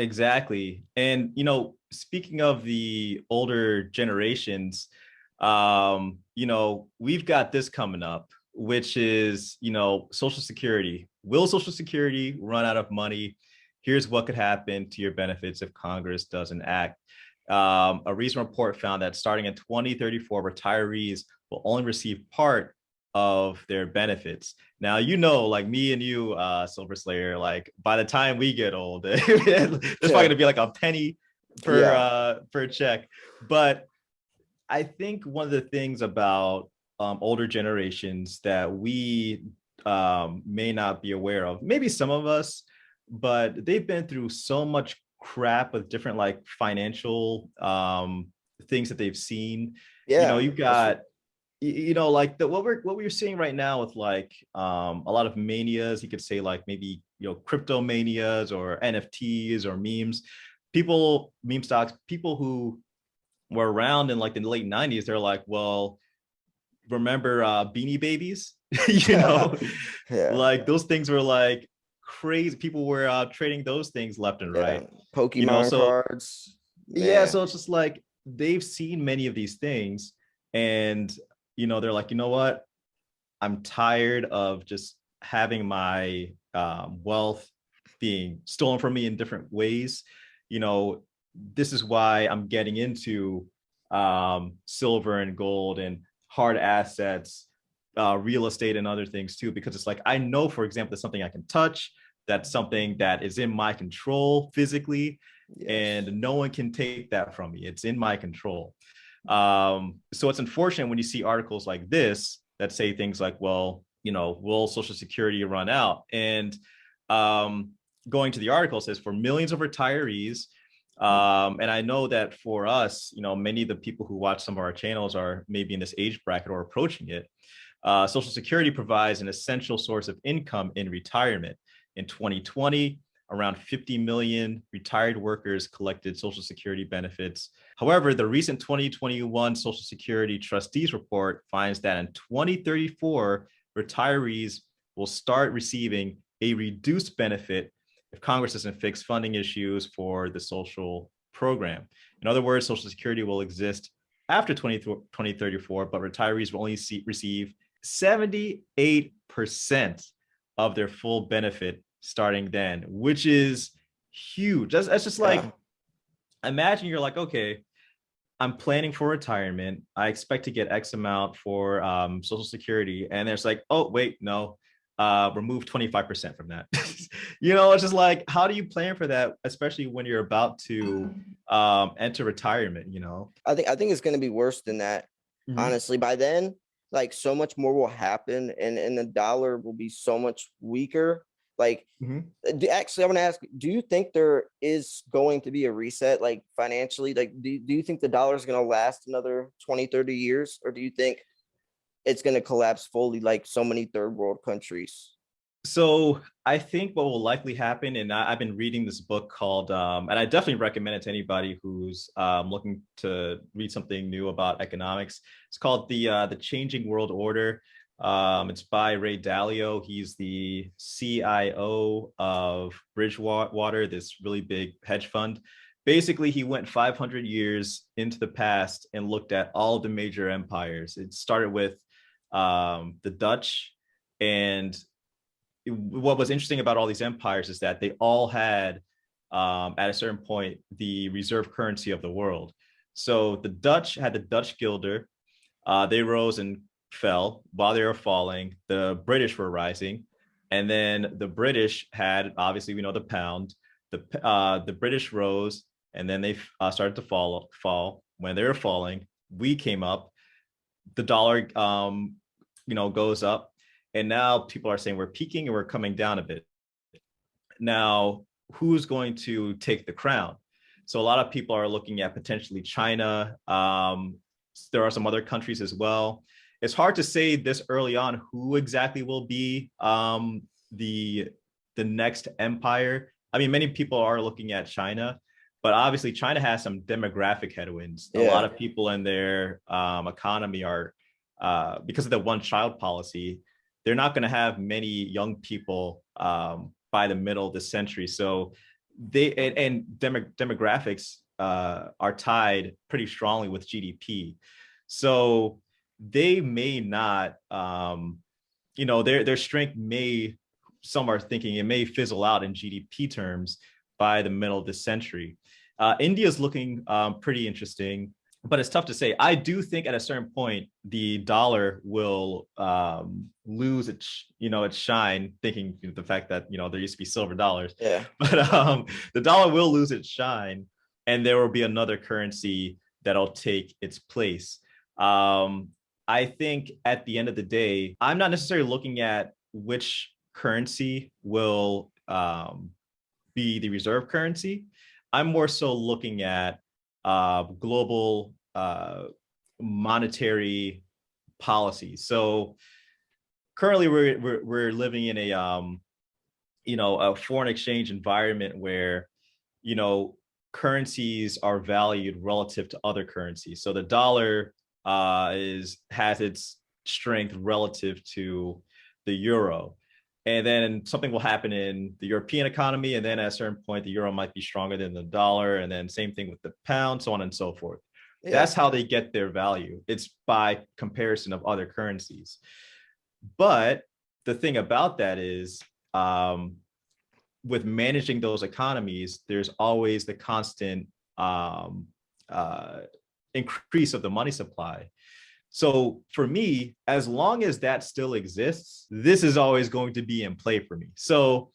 Exactly. And, speaking of the older generations, we've got this coming up, which is, Social Security. Will Social Security run out of money? Here's what could happen to your benefits if Congress doesn't act. A recent report found that starting in 2034, retirees will only receive part of their benefits. Now, like me and you, Silver Slayer, like by the time we get old, there's probably gonna be like a penny per check. But I think one of the things about older generations that we may not be aware of, maybe some of us, but they've been through so much crap with different like financial things that they've seen. You've got like what we're seeing right now with like a lot of manias. You could say like maybe crypto manias or NFTs or meme stocks. People who were around in like the late 90s, they're like, well, remember Beanie Babies? Like those things were like crazy. People were trading those things left and right. Pokemon cards. So it's just like they've seen many of these things, and they're like, you know what? I'm tired of just having my wealth being stolen from me in different ways. This is why I'm getting into silver and gold and hard assets, real estate and other things too, because it's like, I know, for example, that's something I can touch. That's something that is in my control physically, and no one can take that from me. It's in my control. So it's unfortunate when you see articles like this that say things like, well, will Social Security run out? And going to the article, says for millions of retirees, and I know that for us, many of the people who watch some of our channels are maybe in this age bracket or approaching it. Social Security provides an essential source of income in retirement. In 2020, around 50 million retired workers collected Social Security benefits. However, the recent 2021 Social Security Trustees Report finds that in 2034, retirees will start receiving a reduced benefit if Congress doesn't fix funding issues for the social program. In other words, Social Security will exist after 2034, but retirees will only receive 78% of their full benefit starting then, which is huge. That's just like, imagine you're like, okay, I'm planning for retirement. I expect to get X amount for Social Security. And there's like, oh, wait, no, remove 25% from that. It's just like, how do you plan for that, especially when you're about to enter retirement? I think it's going to be worse than that. Mm-hmm. Honestly, by then, like so much more will happen, and the dollar will be so much weaker. Like, actually, I want to ask, do you think there is going to be a reset, like financially? Like, do you think the dollar is going to last another 20, 30 years? Or do you think it's going to collapse fully like so many third world countries? So I think what will likely happen, and I've been reading this book called, and I definitely recommend it to anybody who's looking to read something new about economics. It's called The Changing World Order. It's by Ray Dalio. He's the CIO of Bridgewater, this really big hedge fund. Basically, he went 500 years into the past and looked at all the major empires. It started with the Dutch, and what was interesting about all these empires is that they all had, at a certain point, the reserve currency of the world. So the Dutch had the Dutch guilder. They rose and fell. While they were falling, the British were rising. And then the British had, obviously, we know the pound. The British rose, and then they started to fall. When they were falling, we came up. The dollar, goes up. And now people are saying we're peaking and we're coming down a bit. Now, who's going to take the crown? So a lot of people are looking at potentially China. There are some other countries as well. It's hard to say this early on who exactly will be the next empire. I mean, many people are looking at China, but obviously China has some demographic headwinds. A lot of people in their economy are, because of the one-child policy, they're not going to have many young people by the middle of the century. So demographics are tied pretty strongly with GDP. So they may not, their strength may, some are thinking it may fizzle out in GDP terms by the middle of this century. India is looking pretty interesting, but it's tough to say. I do think at a certain point the dollar will lose its shine. Thinking the fact that there used to be silver dollars, Yeah. but the dollar will lose its shine, and there will be another currency that'll take its place. I think at the end of the day, I'm not necessarily looking at which currency will be the reserve currency. I'm more so looking at global monetary policy. So currently, we're living in a foreign exchange environment where currencies are valued relative to other currencies. So the dollar has its strength relative to the euro. And then something will happen in the European economy. And then at a certain point, the euro might be stronger than the dollar. And then same thing with the pound, so on and so forth. Yeah. That's how they get their value. It's by comparison of other currencies. But the thing about that is, with managing those economies, there's always the constant increase of the money supply. So for me, as long as that still exists, this is always going to be in play for me. So